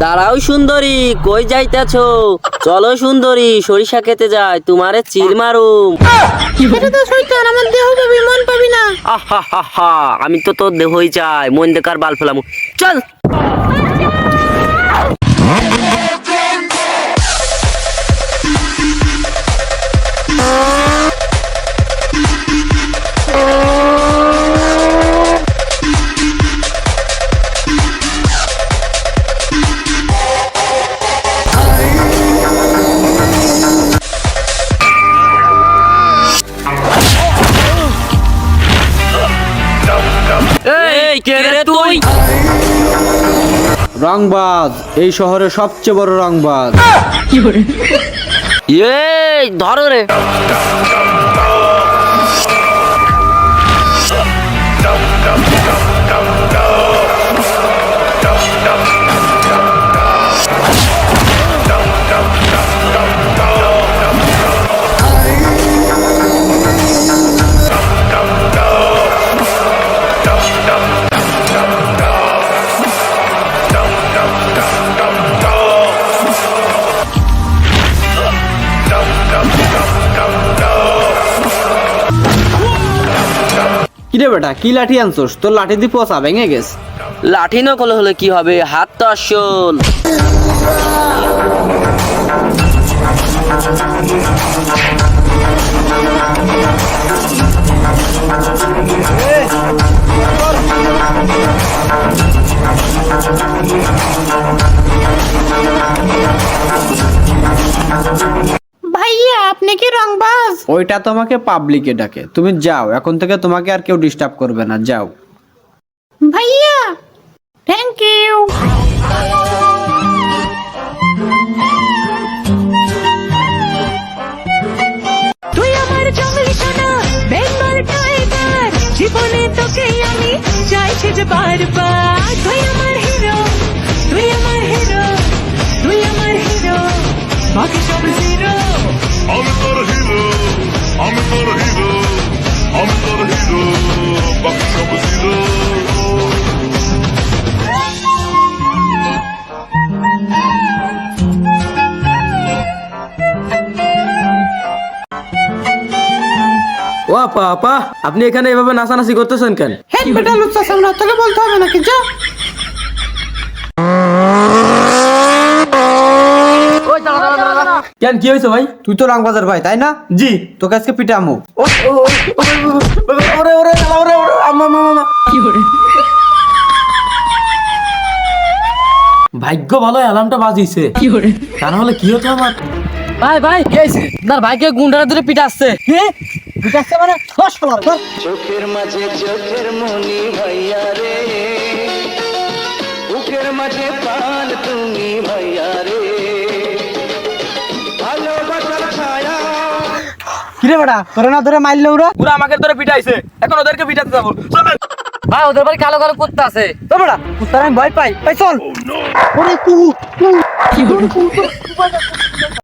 দাঁড়াও সুন্দরী, কই যাইতেছো? চলো সুন্দরী, সরিষা খেতে যাই, তোমারে চিল মারুম। আমার দেহ পাবি, মন পাবি না। আহা, আমি তো তোর দেহই চাই, মন দেখার বাল ফেলাম। চল। এই কে রে তুই? রংবাজ, এই শহরের সবচেয়ে বড় রংবাজ। এই ধরো রে। কিরে বেটা, কি লাঠি আনছোস? তোর লাঠি দিয়ে পচা ভেঙে গেছে। লাঠি নকল হলে কি হবে, হাত তো আসল। ভাইয়া আপনি কি রংবাজ? ওইটা তোমাকে পাবলিকে ডাকে, তুমি যাও, এখন থেকে তোমাকে আর কেউ ডিস্টার্ব করবে না, যাও। ভাইয়া থ্যাংক ইউ। তুই আমার জঙ্গলি সোনা, বেঙ্গল টাইগার, জীবনে তোকে আমি চাইছি যে বারবার। তুই আমার হিরো, তুই আমার হিরো, তুই আমার হিরো, বাকি সব জিরো। আমি তোর হিরো, আমি তোর হিরো, আমি তোর হিরো, বাকি সব জিরো। ও আপা, আপা, আপনি এখানে এভাবে নাচানাচি করতেছেন কেন? হেড বেটা লুচ্চা সামনে, তোকে বলতে হবে নাকি? যা। কেন, কি হয়েছে ভাই? তুই তো রংবাজার ভাই, তাই না? জি। তোকে আজকে পিটামু। ভাগ্য ভালো অ্যালার্মটা বাজিয়েছে, তা নাহলে কি হতো আমার। ভাই কি হয়েছে? আপনার ভাইকে গুন্ডারা ধরে পিটাচ্ছে। পিটাচ্ছে মানে? চোখের মাঝে চোখের মনি ভাইয়া রে, বুকের মাঝে প্রাণ তুমি ভাইয়া রে, ভালোবাসার ছায়া। কিরে বেটা, তোরে না ধরে মারলে ওরা? পুরো আমাকে ধরে পিটাইছে, এখন ওদেরকে পিটাতে যাবো। চলেন। ভাই ওদের বাড়ি কালো কালো কুত্তা আছে। তো বেটা, কুত্তার আমি ভয় পাই, চল।